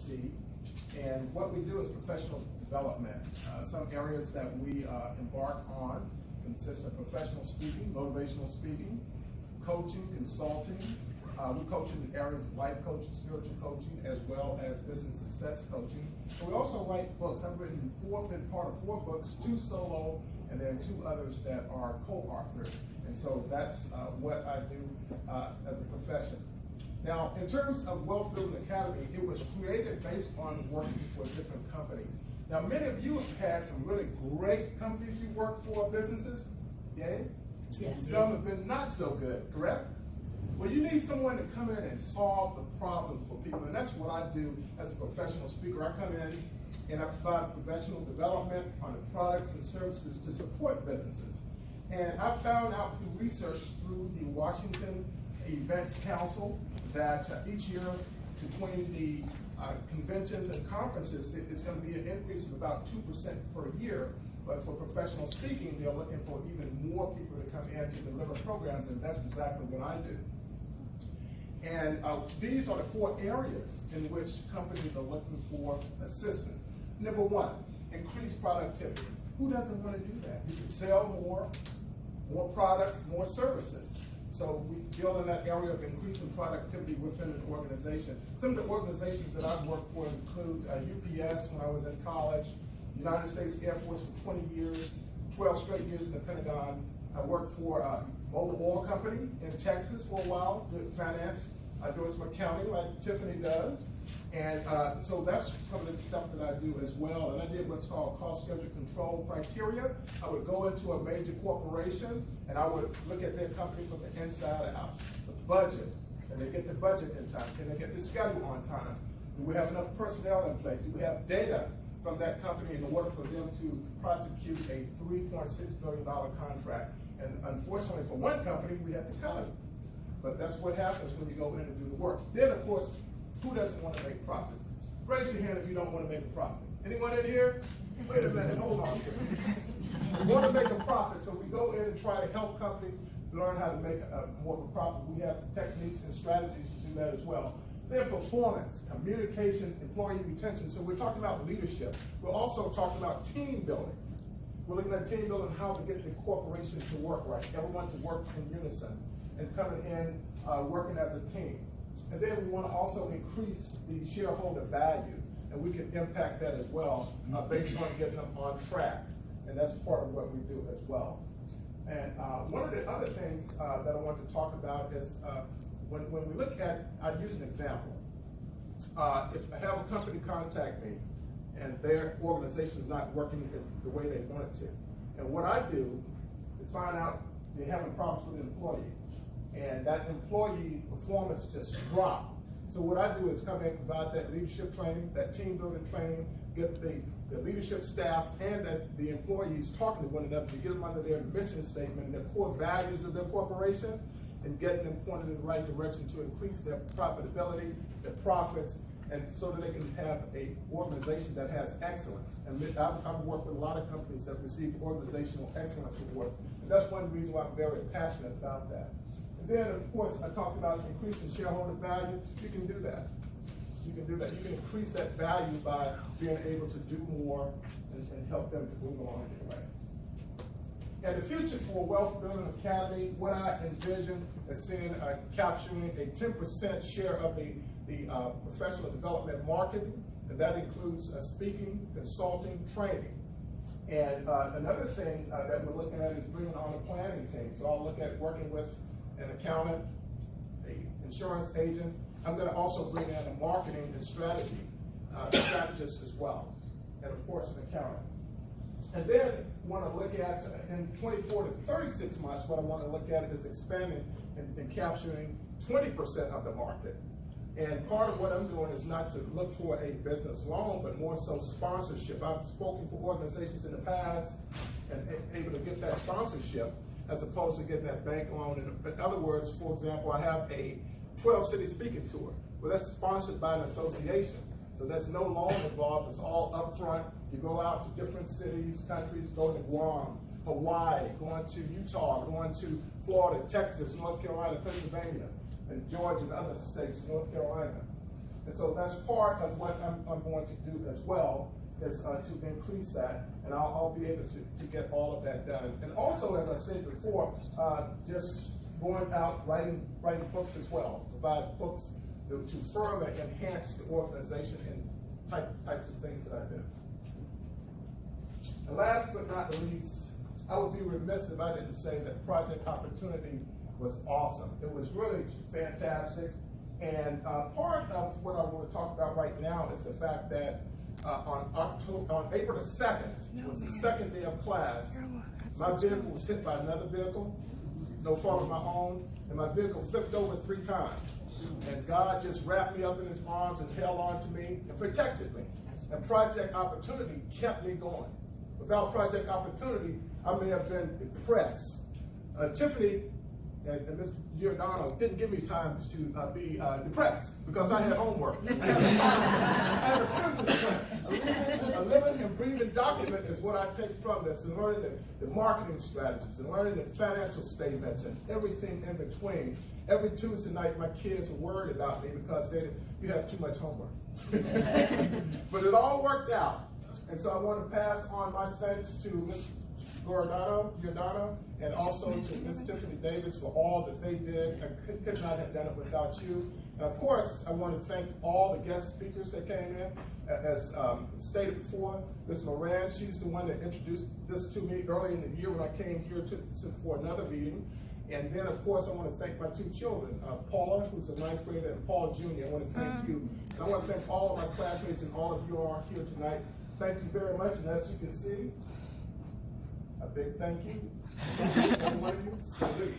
LLC, and what we do is professional development. Some areas that we embark on consist of professional speaking, motivational speaking, coaching, consulting. We coach in areas of life coaching, spiritual coaching, as well as business success coaching. And we also write books. I've been part of 4 books, 2 solo, and then 2 others that are co-authored. And so that's what I do as a profession. Now, in terms of Wealth Building Academy, it was created based on working for different companies. Now, many of you have had some really great companies you work for, businesses. Yay? Yes. Some have been not so good, correct? Well, you need someone to come in and solve the problem for people, and that's what I do as a professional speaker. I come in and I provide professional development on the products and services to support businesses. And I found out through research through the Washington Events Council that each year between the conventions and conferences, it's going to be an increase of about 2% per year. But for professional speaking, they're looking for even more people to come in to deliver programs, and that's exactly what I do. And these are the 4 areas in which companies are looking for assistance. Number 1, increase productivity. Who doesn't want to do that? You can sell more products, more services. So we deal in that area of increasing productivity within an organization. Some of the organizations that I've worked for include UPS when I was in college, United States Air Force for 20 years, 12 straight years in the Pentagon. I worked for a Mobil Oil Company in Texas for a while, did finance, doing some accounting like Tiffany does. And so that's some of the stuff that I do as well. And I did what's called cost schedule control criteria. I would go into a major corporation and I would look at their company from the inside out. The budget, can they get the budget in time? Can they get the schedule on time? Do we have enough personnel in place? Do we have data from that company in order for them to prosecute a $3.6 billion contract? And unfortunately for one company, we had to cut it. But that's what happens when you go in and do the work. Then, of course, who doesn't want to make profits? Raise your hand if you don't want to make a profit. Anyone in here? Wait a minute, hold on. We want to make a profit, so we go in and try to help companies learn how to make more of a profit. We have techniques and strategies to do that as well. Then performance, communication, employee retention. So we're talking about leadership. We're also talking about team building. We're looking at team building, how to get the corporation to work right, everyone to work in unison, and coming in working as a team. And then we want to also increase the shareholder value, and we can impact that as well based on getting them on track. And that's part of what we do as well. And one of the other things that I want to talk about is when we look at, I'll use an example. If I have a company contact me and their organization is not working the way they want it to, and what I do is find out they're having problems with an employee, and that employee performance just dropped. So what I do is come in and provide that leadership training, that team building training, get the leadership staff and the employees talking to one another to get them under their mission statement, their core values of their corporation, and getting them pointed in the right direction to increase their profitability, their profits, and so that they can have a organization that has excellence. And I've worked with a lot of companies that receive organizational excellence awards, and that's one reason why I'm very passionate about that. And then, of course, I talked about increasing shareholder value. You can do that. You can do that. You can increase that value by being able to do more and help them to move along their way. And the future for Wealth Building Academy, what I envision is seeing capturing a 10% share of the professional development marketing, and that includes speaking, consulting, training. And another thing that we're looking at is bringing on a planning team. So I'll look at working with an accountant, an insurance agent. I'm going to also bring in a marketing and strategy strategist as well, and of course an accountant. And then want to look at, in 24 to 36 months, what I want to look at is expanding and capturing 20% of the market. And part of what I'm doing is not to look for a business loan, but more so sponsorship. I've spoken for organizations in the past and able to get that sponsorship as opposed to getting that bank loan. In other words, for example, I have a 12-city speaking tour. Well, that's sponsored by an association. So there's no loan involved, it's all upfront. You go out to different cities, countries, go to Guam, Hawaii, going to Utah, going to Florida, Texas, North Carolina, Pennsylvania, and Georgia and other states, North Carolina. And so that's part of what I'm going to do as well, is to increase that, and I'll be able to get all of that done. And also, as I said before, just going out writing books as well, provide books to further enhance the organization and types of things that I do. And last but not least, I would be remiss if I didn't say that Project Opportunity was awesome. It was really fantastic. And part of what I want to talk about right now is the fact that on April the 2nd, was the second day of class, my vehicle was hit by another vehicle, no fault of my own, and my vehicle flipped over 3 times. And God just wrapped me up in his arms and held on to me and protected me. And Project Opportunity kept me going. Without Project Opportunity, I may have been depressed. Tiffany and Mr. Giordano didn't give me time to be depressed because I had homework. I had a business plan. A living and breathing document is what I take from this, and learning the marketing strategies, and learning the financial statements, and everything in between. Every Tuesday night, my kids were worried about me because you have too much homework. But it all worked out. And so I want to pass on my thanks to Ms. Giordano, and also to Ms. Tiffany Davis for all that they did. I could not have done it without you. And of course, I want to thank all the guest speakers that came in. As stated before, Ms. Moran, she's the one that introduced this to me early in the year when I came here for another meeting. And then, of course, I want to thank my 2 children, Paula, who's a 9th grader, and Paul Jr. I want to thank you. And I want to thank all of my classmates and all of you are here tonight. Thank you very much. And as you can see, a big thank you. Every one of you, salute.